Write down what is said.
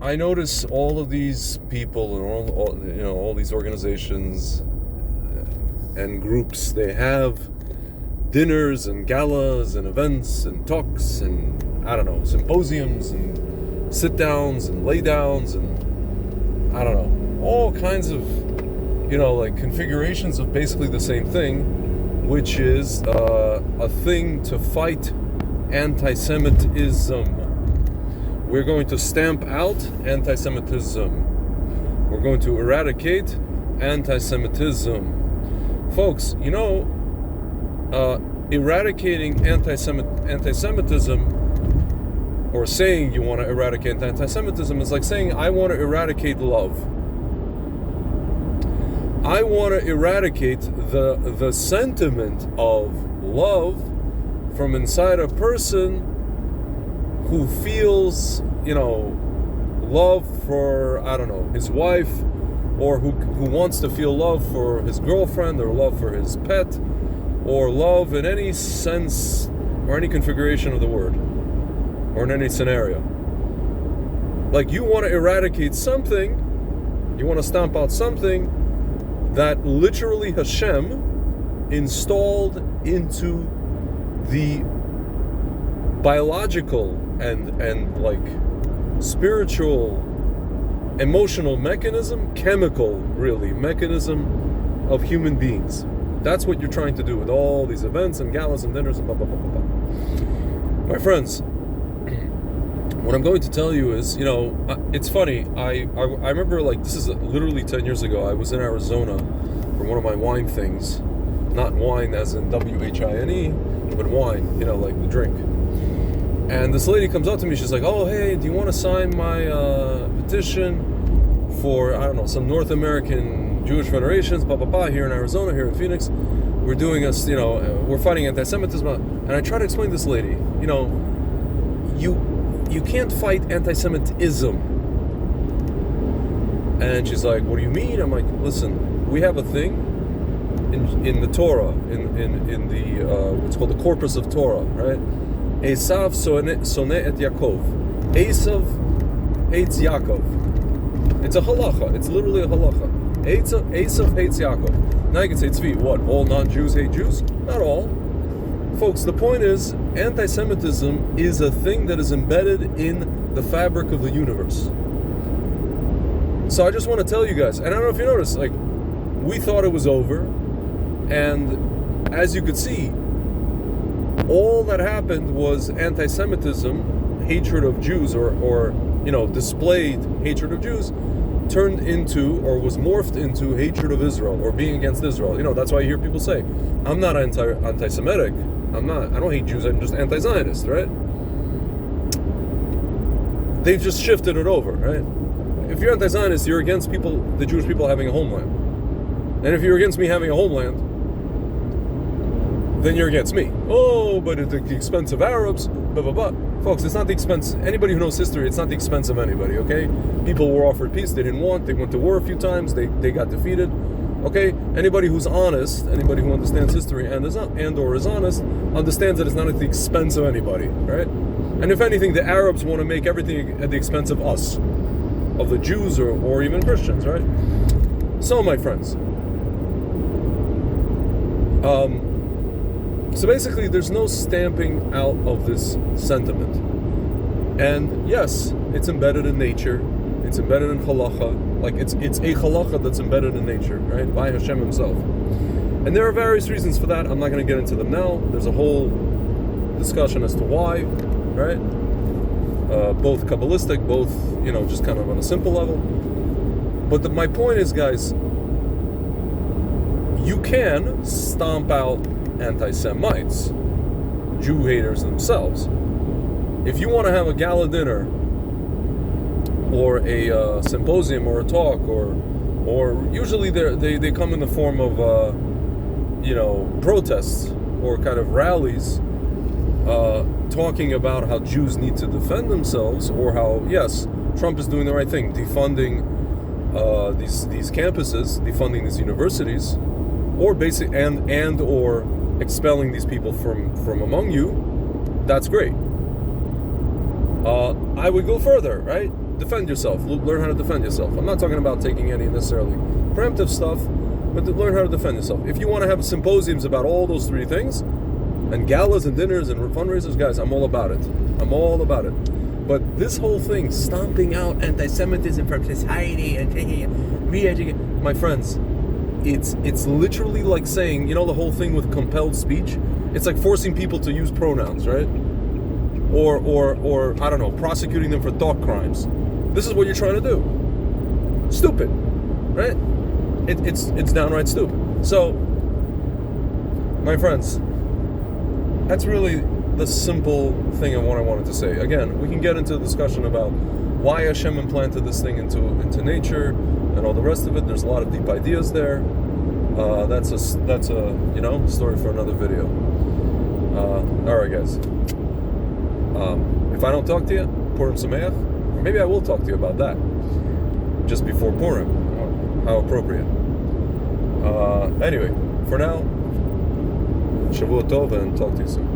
I notice all of these people and all these organizations and groups, they have dinners and galas and events and talks and symposiums and sit downs and lay downs and all kinds of configurations of basically the same thing, which is a thing to fight anti-Semitism. We're going to stamp out anti-Semitism. We're going to eradicate anti-Semitism. Folks, eradicating anti-Semitism, or saying you want to eradicate anti-Semitism, is like saying, I want to eradicate love. I want to eradicate the sentiment of love from inside a person who feels, love for, his wife, or who wants to feel love for his girlfriend, or love for his pet, or love in any sense, or any configuration of the word, or in any scenario. Like, you want to eradicate something, you want to stomp out something that literally Hashem installed into the biological and spiritual, emotional chemical mechanism of human beings. That's what you're trying to do with all these events and galas and dinners and blah blah blah blah blah. My friends, what I'm going to tell you is, it's funny. I remember, this is literally 10 years ago. I was in Arizona for one of my wine things, not wine as in WHINE, but wine, like the drink. And this lady comes up to me, she's like, oh, hey, do you want to sign my petition for, some North American Jewish federations, blah, blah, blah, here in Arizona, here in Phoenix. We're doing we're fighting anti-Semitism. And I try to explain to this lady, you can't fight anti-Semitism. And she's like, what do you mean? I'm like, listen, we have a thing in the Torah, in the what's called the corpus of Torah, right? Esav soneh et Yaakov. Esav hates Yaakov. It's a halacha. It's literally a halacha. Esav hates Yaakov. Now you can say, Tzvi, what? All non-Jews hate Jews? Not all. Folks, the point is, anti-Semitism is a thing that is embedded in the fabric of the universe. So I just want to tell you guys, and I don't know if you noticed, we thought it was over, and as you could see, all that happened was anti-Semitism, hatred of Jews, or displayed hatred of Jews, turned into, or was morphed into, hatred of Israel, or being against Israel. That's why you hear people say, I'm not anti-Semitic, I don't hate Jews, I'm just anti-Zionist, right? They've just shifted it over, right? If you're anti-Zionist, you're against the Jewish people having a homeland. And if you're against me having a homeland, then you're against me. Oh, but at the expense of Arabs, blah, blah, blah. Folks, it's not the expense. Anybody who knows history, it's not the expense of anybody, okay? People were offered peace, they didn't want. They went to war a few times, they got defeated, okay? Anybody who's honest, anybody who understands history and is honest, understands that it's not at the expense of anybody, right? And if anything, the Arabs want to make everything at the expense of us, of the Jews or even Christians, right? So, my friends, so basically, there's no stamping out of this sentiment. And yes, it's embedded in nature. It's embedded in halacha. It's a halacha that's embedded in nature, right? By Hashem himself. And there are various reasons for that. I'm not going to get into them now. There's a whole discussion as to why, right? Both Kabbalistic, both, just kind of on a simple level. But my point is, guys, you can stomp out anti-Semites, Jew haters themselves. If you want to have a gala dinner, or a symposium, or a talk, or usually they come in the form of protests or kind of rallies, talking about how Jews need to defend themselves, or how, yes, Trump is doing the right thing, defunding these campuses, defunding these universities, or or expelling these people from among you. That's great. I would go further, right? defend yourself. Learn how to defend yourself. I'm not talking about taking any necessarily preemptive stuff, but to learn how to defend yourself. If you want to have symposiums about all those three things, and galas and dinners and fundraisers, guys, I'm all about it. I'm all about it. But this whole thing, stomping out anti-Semitism from society and re-educate, my friends, it's literally like saying, the whole thing with compelled speech. It's like forcing people to use pronouns, right? Or I don't know, prosecuting them for thought crimes. This is what you're trying to do. Stupid, right? It's downright stupid. So, my friends, that's really the simple thing of what I wanted to say. Again, we can get into a discussion about why Hashem implanted this thing into nature and all the rest of it. There's a lot of deep ideas there. That's a story for another video. All right, guys. If I don't talk to you, Purim Sameach, or maybe I will talk to you about that just before Purim. How appropriate. Anyway, for now, Shavua Tov, and talk to you soon.